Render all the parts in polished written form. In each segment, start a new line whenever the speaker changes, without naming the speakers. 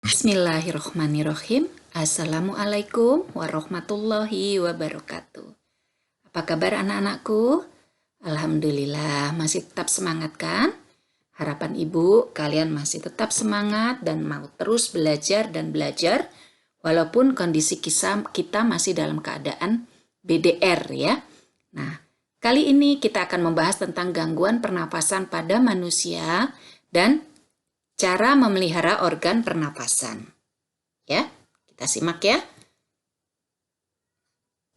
Bismillahirrohmanirrohim. Assalamualaikum warahmatullahi wabarakatuh. Apa kabar anak-anakku? Alhamdulillah masih tetap semangat kan? Harapan ibu kalian masih tetap semangat dan mau terus belajar dan belajar walaupun kondisi kita masih dalam keadaan BDR ya. Nah, kali ini kita akan membahas tentang gangguan pernafasan pada manusia dan cara memelihara organ pernafasan. Ya, kita simak ya.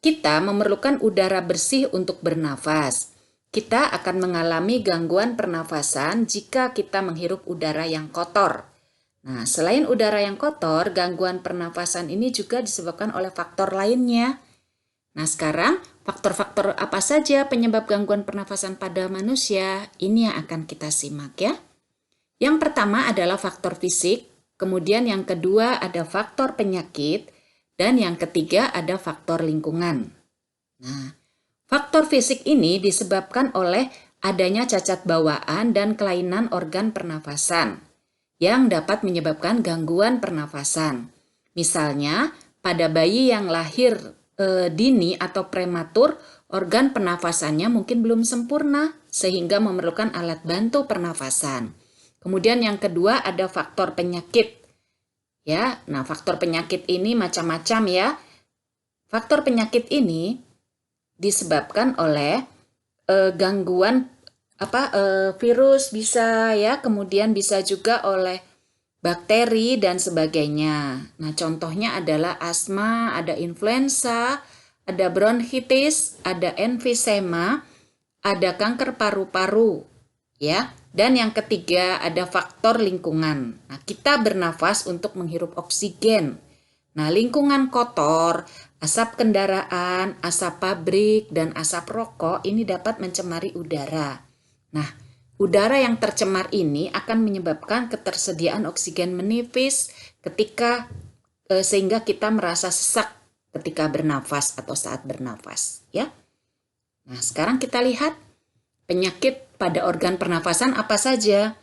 Kita memerlukan udara bersih untuk bernafas. Kita akan mengalami gangguan pernafasan jika kita menghirup udara yang kotor. Nah, selain udara yang kotor, gangguan pernafasan ini juga disebabkan oleh faktor lainnya. Nah, sekarang faktor-faktor apa saja penyebab gangguan pernafasan pada manusia? Ini yang akan kita simak ya. Yang pertama adalah faktor fisik, kemudian yang kedua ada faktor penyakit, dan yang ketiga ada faktor lingkungan. Nah, faktor fisik ini disebabkan oleh adanya cacat bawaan dan kelainan organ pernafasan yang dapat menyebabkan gangguan pernafasan. Misalnya, pada bayi yang lahir dini atau prematur, organ pernafasannya mungkin belum sempurna sehingga memerlukan alat bantu pernafasan. Kemudian yang kedua ada faktor penyakit. Ya, nah faktor penyakit ini macam-macam ya. Faktor penyakit ini disebabkan oleh gangguan virus bisa ya, kemudian bisa juga oleh bakteri dan sebagainya. Nah, contohnya adalah asma, ada influenza, ada bronkitis, ada emfisema, ada kanker paru-paru, ya. Dan yang ketiga ada faktor lingkungan. Nah, kita bernafas untuk menghirup oksigen. Nah, lingkungan kotor, asap kendaraan, asap pabrik, dan asap rokok ini dapat mencemari udara. Nah, udara yang tercemar ini akan menyebabkan ketersediaan oksigen menipis sehingga kita merasa sesak ketika bernafas atau saat bernafas, ya. Nah, sekarang kita lihat penyakit pada organ pernafasan apa saja.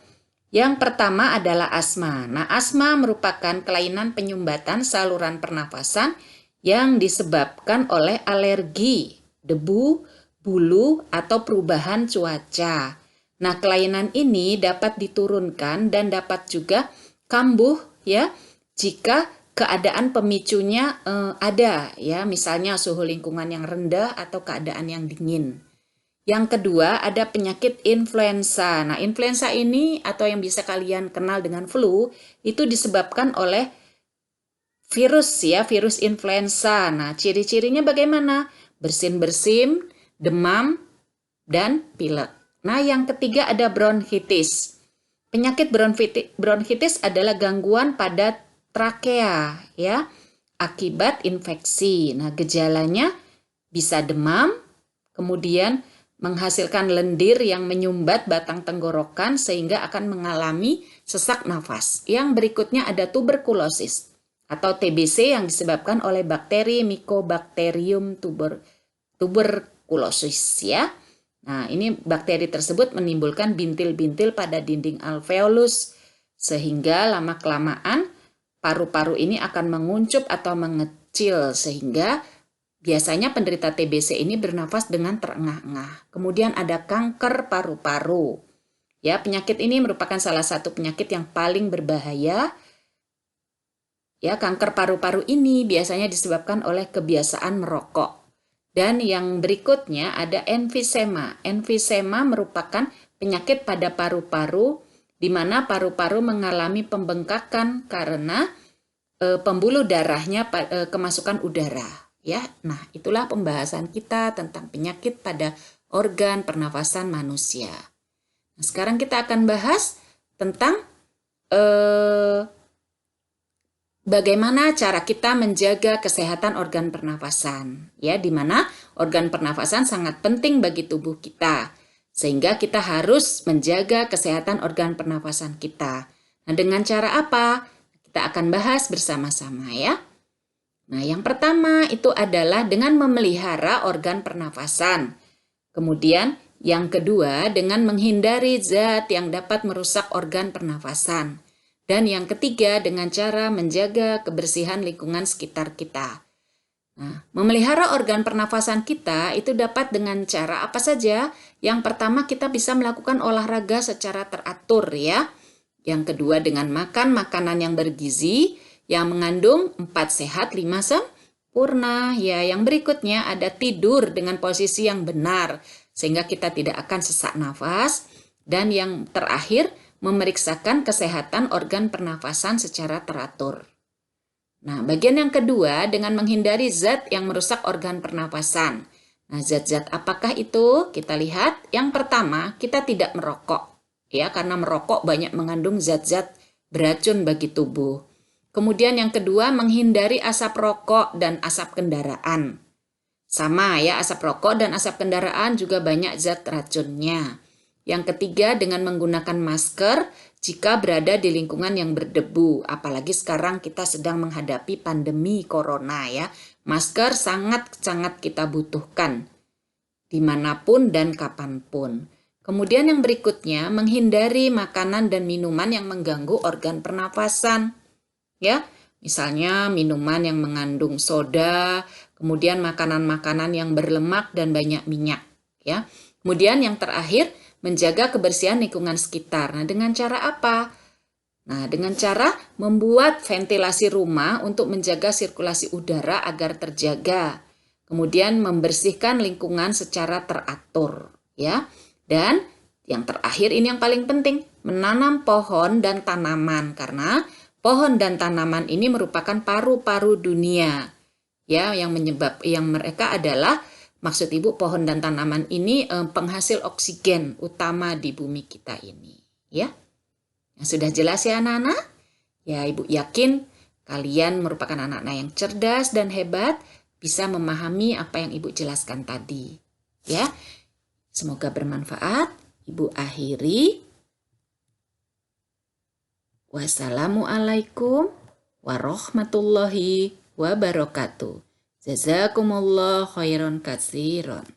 Yang pertama adalah asma. Nah, asma merupakan kelainan penyumbatan saluran pernafasan yang disebabkan oleh alergi, debu, bulu, atau perubahan cuaca. Nah, kelainan ini dapat diturunkan dan dapat juga kambuh ya jika keadaan pemicunya ada ya, misalnya suhu lingkungan yang rendah atau keadaan yang dingin. Yang kedua ada penyakit influenza. Nah, influenza ini atau yang bisa kalian kenal dengan flu itu disebabkan oleh virus ya, virus influenza. Nah, ciri-cirinya bagaimana? Bersin-bersin, demam, dan pilek. Nah, yang ketiga ada bronkitis. Penyakit bronkitis adalah gangguan pada trakea ya, akibat infeksi. Nah, gejalanya bisa demam, kemudian menghasilkan lendir yang menyumbat batang tenggorokan sehingga akan mengalami sesak nafas. Yang berikutnya ada tuberkulosis atau TBC yang disebabkan oleh bakteri Mycobacterium tuberculosis ya. Nah, ini bakteri tersebut menimbulkan bintil-bintil pada dinding alveolus sehingga lama-kelamaan paru-paru ini akan menguncup atau mengecil sehingga biasanya penderita TBC ini bernafas dengan terengah-engah. Kemudian ada kanker paru-paru. Ya, penyakit ini merupakan salah satu penyakit yang paling berbahaya. Ya, kanker paru-paru ini biasanya disebabkan oleh kebiasaan merokok. Dan yang berikutnya ada emfisema. Emfisema merupakan penyakit pada paru-paru di mana paru-paru mengalami pembengkakan karena pembuluh darahnya kemasukan udara. Ya, nah itulah pembahasan kita tentang penyakit pada organ pernafasan manusia. Nah, sekarang kita akan bahas tentang bagaimana cara kita menjaga kesehatan organ pernafasan. Ya, di mana organ pernafasan sangat penting bagi tubuh kita, sehingga kita harus menjaga kesehatan organ pernafasan kita. Nah, dengan cara apa? Kita akan bahas bersama-sama ya. Nah, yang pertama itu adalah dengan memelihara organ pernafasan. Kemudian, yang kedua dengan menghindari zat yang dapat merusak organ pernafasan. Dan yang ketiga, dengan cara menjaga kebersihan lingkungan sekitar kita. Nah, memelihara organ pernafasan kita itu dapat dengan cara apa saja? Yang pertama, kita bisa melakukan olahraga secara teratur ya. Yang kedua, dengan makan makanan yang bergizi yang mengandung 4 sehat 5 sempurna. Ya, yang berikutnya ada tidur dengan posisi yang benar sehingga kita tidak akan sesak nafas. Dan yang terakhir, memeriksakan kesehatan organ pernafasan secara teratur. Nah, bagian yang kedua dengan menghindari zat yang merusak organ pernafasan. Nah, zat-zat apakah itu? Kita lihat. Yang pertama, kita tidak merokok. Ya, karena merokok banyak mengandung zat-zat beracun bagi tubuh. Kemudian yang kedua, menghindari asap rokok dan asap kendaraan. Sama ya, asap rokok dan asap kendaraan juga banyak zat racunnya. Yang ketiga, dengan menggunakan masker jika berada di lingkungan yang berdebu. Apalagi sekarang kita sedang menghadapi pandemi corona ya. Masker sangat-sangat kita butuhkan dimanapun dan kapanpun. Kemudian yang berikutnya, menghindari makanan dan minuman yang mengganggu organ pernafasan. Ya, misalnya minuman yang mengandung soda, kemudian makanan-makanan yang berlemak dan banyak minyak. Ya, kemudian yang terakhir, menjaga kebersihan lingkungan sekitar. Nah, dengan cara apa? Nah, dengan cara membuat ventilasi rumah untuk menjaga sirkulasi udara agar terjaga. Kemudian membersihkan lingkungan secara teratur, ya. Dan yang terakhir ini yang paling penting, menanam pohon dan tanaman karena pohon dan tanaman ini merupakan paru-paru dunia. Ya, yang mereka adalah maksud Ibu, pohon dan tanaman ini penghasil oksigen utama di bumi kita ini, ya. Yang sudah jelas ya anak-anak? Ya, Ibu yakin kalian merupakan anak-anak yang cerdas dan hebat, bisa memahami apa yang Ibu jelaskan tadi, ya. Semoga bermanfaat. Ibu akhiri. Wassalamualaikum warahmatullahi wabarakatuh. Jazakumullah khairan katsiran.